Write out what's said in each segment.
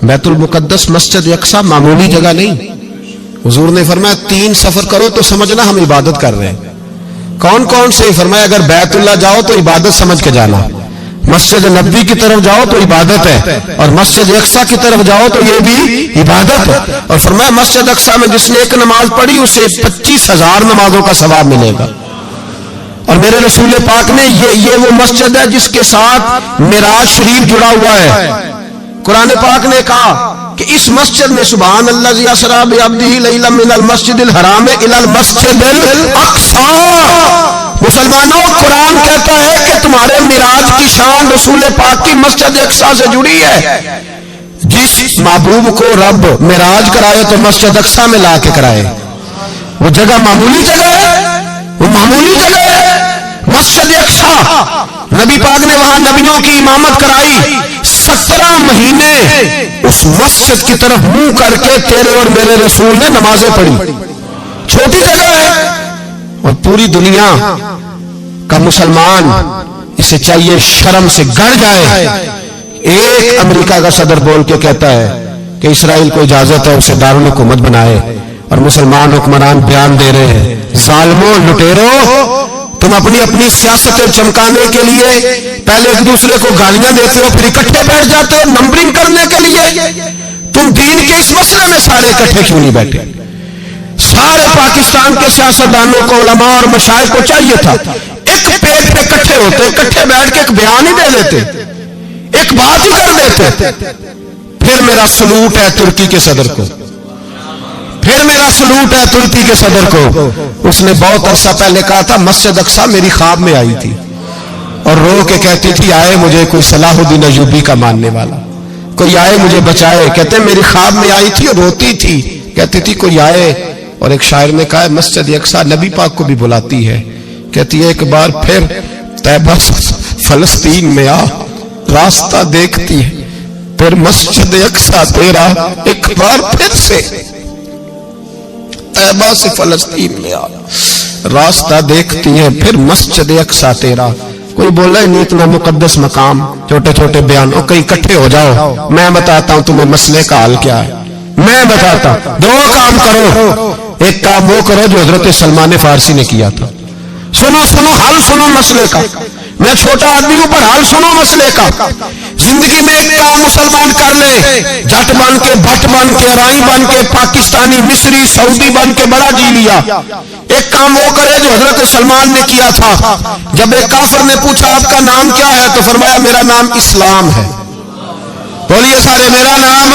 بیت المقدس مسجد اقصی معمولی جگہ نہیں. حضور نے فرمایا 3 سفر کرو تو سمجھنا ہم عبادت کر رہے ہیں. کون کون سے؟ فرمایا اگر بیت اللہ جاؤ تو عبادت سمجھ کے جانا، مسجد نبوی کی طرف جاؤ تو عبادت ہے، اور مسجد اقصی کی طرف جاؤ تو یہ بھی عبادت ہے. اور فرمایا مسجد اقصی میں جس نے 1 نماز پڑھی اسے 25,000 نمازوں کا ثواب ملے گا. اور میرے رسول پاک نے یہ وہ مسجد ہے جس کے ساتھ معراج شریف جڑا ہوا ہے. قرآن پاک نے کہا کہ اس مسجد میں سبحان الذی اسری بعبدہ لیلا من المسجد الحرام الی المسجد الاقصی. مسلمانوں، قرآن کہتا ہے کہ تمہارے معراج کی شان رسول پاک کی مسجد اقصی سے جڑی ہے. جس محبوب کو رب معراج کرائے تو مسجد اقصی میں لا کے کرائے. وہ جگہ معمولی جگہ ہے، وہ معمولی جگہ ہے. مسجد اقصی نبی پاک نے وہاں نبیوں کی امامت کرائی. 17 مہینے اس مسجد کی طرف منہ کر کے تیرے اور میرے رسول نے نمازیں پڑھی. چھوٹی جگہ ہے اور پوری دنیا کا مسلمان اسے چاہیے شرم سے گڑ جائے. ایک امریکہ کا صدر بول کے کہتا ہے کہ اسرائیل کو اجازت ہے اسے دارالحکومت بنائے، اور مسلمان حکمران بیان دے رہے ہیں ظالموں، لٹیرو، تم اپنی سیاستیں چمکانے کے لیے پہلے ایک دوسرے کو گالیاں دیتے ہو، پھر اکٹھے بیٹھ جاتے ہو نمبرنگ کرنے کے لیے. تم دین کے اس مسئلے میں سارے اکٹھے کیوں نہیں بیٹھے؟ سارے پاکستان کے سیاستدانوں کو، علماء اور مشائخ کو چاہیے تھا ایک پیج پہ اکٹھے ہوتے، اکٹھے بیٹھ کے ایک بیان ہی دے دیتے، ایک بات ہی کر دیتے. پھر میرا سلوٹ ہے ترکی کے صدر کو، پھر میرا سلوٹ ہے ترکی کے صدر کو. اس نے بہت عرصہ پہلے کہا تھا مسجد اقصی میری خواب میں آئی تھی اور رو کے کہتی تھی آئے مجھے کوئی صلاح الدین ایوبی کا ماننے والا، کوئی آئے مجھے بچائے. کہتے میری خواب میں آئی تھی اور روتی تھی، کہتی تھی کوئی آئے. اور ایک شاعر نے کہا مسجد اقصی نبی پاک کو بھی بلاتی ہے، کہتی ہے ایک بار پھر طیبہ فلسطین میں آ، راستہ دیکھتی ہے پھر مسجد اقصی تیرا، ایک بار پھر سے طیبہ سے فلسطین میں آ، راستہ دیکھتی ہے پھر مسجد اقصی تیرا. کوئی بولا نہیں اتنا مقدس مقام، چھوٹے چھوٹے بیان، کہیں اکٹھے ہو جاؤ، میں بتاتا ہوں تمہیں مسئلے کا حل کیا ہے. میں بتاتا ہوں 2 کام کرو. ایک کام وہ کرو جو حضرت سلمان فارسی نے کیا تھا. سنو حل سنو مسئلے کا. میں چھوٹا آدمی ہوں پر حل سنو مسئلے کا. زندگی میں ایک کام مسلمان کر لے، جٹ بن کے، بھٹ بن کے، رائی بن کے، پاکستانی، مصری، سعودی بن کے بڑا جی لیا. ایک کام وہ کرے جو حضرت سلمان نے کیا تھا. جب ایک کافر نے پوچھا آپ کا نام کیا ہے تو فرمایا میرا نام اسلام ہے. بولیے سارے میرا نام.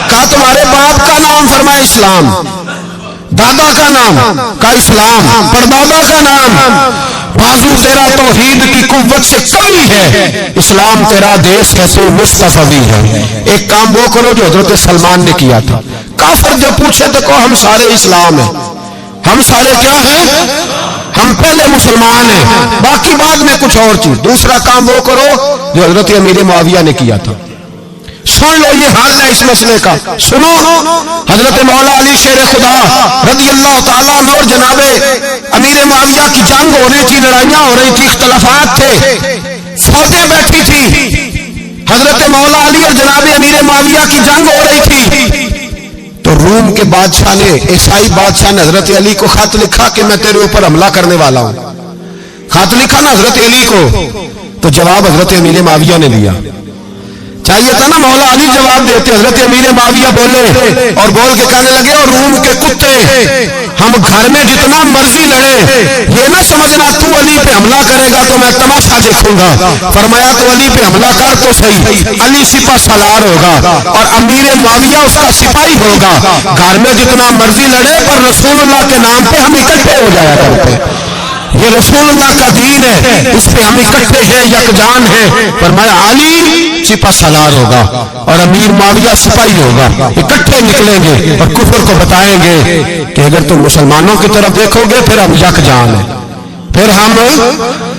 کہا تمہارے باپ کا نام؟ فرمایا اسلام. دادا کا نام؟ کہا اسلام. پردادا کا نام؟ بازو تیرا توحید کی قوت سے کمی ہے، اسلام تیرا دیش ہے تو مصطفی ہے. ایک کام وہ کرو جو حضرت سلمان نے کیا تھا. کافر جو پوچھے تو کہو ہم سارے اسلام ہیں، ہم سارے کیا ہیں؟ ہم پہلے مسلمان ہیں، باقی بعد میں کچھ اور چیز. دوسرا کام وہ کرو جو حضرت امیر معاویہ نے کیا تھا. سن لو یہ حال ہے اس مسئلے کا. سنو حضرت مولا علی شیر خدا رضی اللہ تعالیٰ عنہ اور جناب امیر معاویہ کی جنگ ہو رہی تھی، لڑائیاں ہو رہی تھی، اختلافات تھے، فوجیں بیٹھی تھی. حضرت مولا علی اور جناب امیر معاویہ کی جنگ ہو رہی تھی تو روم کے بادشاہ نے، عیسائی بادشاہ نے حضرت علی کو خط لکھا کہ میں تیرے اوپر حملہ کرنے والا ہوں. خط لکھا نا حضرت علی کو، تو جواب حضرت امیر معاویہ نے دیا. چاہیے تھا نا مولا علی جواب دیتے. حضرت امیر معاویہ بولے اور بول کے کہنے لگے اور روم کے کتے، ہم گھر میں جتنا مرضی لڑے، یہ نہ سمجھنا تو علی پہ حملہ کرے گا تو میں تماشا دیکھوں گا. فرمایا تو علی پہ حملہ کر تو صحیح، علی سپہ سالار ہوگا اور امیر معاویہ اس کا سپاہی ہوگا. گھر میں جتنا مرضی لڑے پر رسول اللہ کے نام پہ ہم اکٹھے ہو جایا کرتے. یہ رسول اللہ کا دین ہے، اس پہ ہم اکٹھے ہیں، یکجان ہیں. فرمایا علی سپہ سالار ہوگا اور امیر معاویہ سپاہی ہوگا. اکٹھے نکلیں گے اور کفر کو بتائیں گے کہ اگر تم مسلمانوں کی طرف دیکھو گے پھر ہم یکجان ہیں. پھر ہم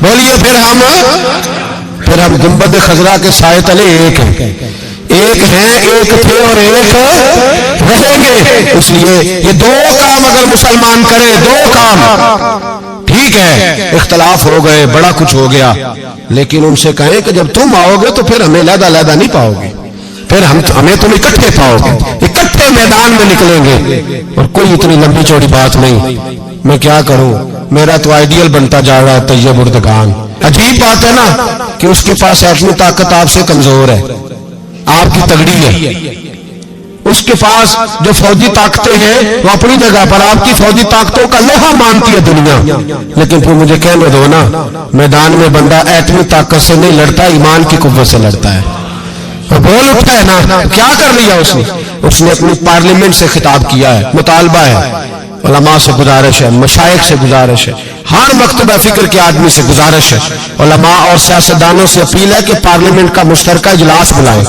بولیے پھر ہم گنبد خضرا کے سائے تلے ایک ہیں، ایک ہیں، ایک تھے اور ایک رہیں گے. اس لیے یہ 2 کام اگر مسلمان کرے، 2 کام ٹھیک ہے. اختلاف ہو گئے، بڑا کچھ ہو گیا، لیکن ان سے کہیں کہ جب تم آؤ گے تو پھر ہمیں علیحدہ علیحدہ نہیں پاؤ گے. پھر ہمیں تم اکٹھے پاؤ گے، اکٹھے میدان میں نکلیں گے، اور کوئی اتنی لمبی چوڑی بات نہیں میں کیا کروں، میرا تو آئیڈیل بنتا جا رہا ہے طیب اردگان۔ عجیب بات ہے نا کہ اس کے پاس ایٹمی طاقت آپ سے کمزور ہے، آپ کی تگڑی ہے، اس کے پاس جو فوجی طاقتیں ہیں وہ اپنی جگہ پر، آپ کی فوجی طاقتوں کا لوہا مانتی ہے دنیا، لیکن پھر مجھے کہنے دو نا، میدان میں بندہ ایٹمی طاقت سے نہیں لڑتا، ایمان کی قوت سے لڑتا ہے۔ وہ بول اٹھا ہے نا، کیا کر لیا اس نے اپنی پارلیمنٹ سے خطاب کیا ہے، مطالبہ ہے، علماء سے گزارش ہے، مشائخ سے گزارش ہے، ہر مکتبہ فکر کے آدمی سے گزارش ہے، علماء اور سیاستدانوں سے اپیل ہے کہ پارلیمنٹ کا مشترکہ اجلاس بلائیں،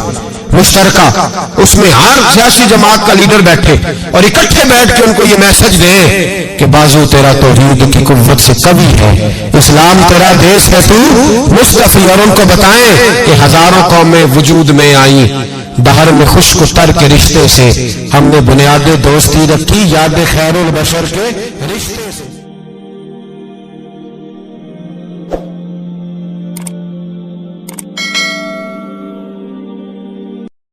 مشترکہ، اس میں ہر سیاسی جماعت کا لیڈر بیٹھے اور اکٹھے بیٹھ کے ان کو یہ میسج دیں کہ بازو تیرا توحید کی قوت سے قوی ہے، اسلام تیرا دیس ہے تو مصطفی، اور ان کو بتائیں کہ ہزاروں قومیں وجود میں آئیں، دہر میں خشک و تر کے رشتے سے ہم نے بنیاد دوستی رکھی، یاد خیر البشر کے رشتے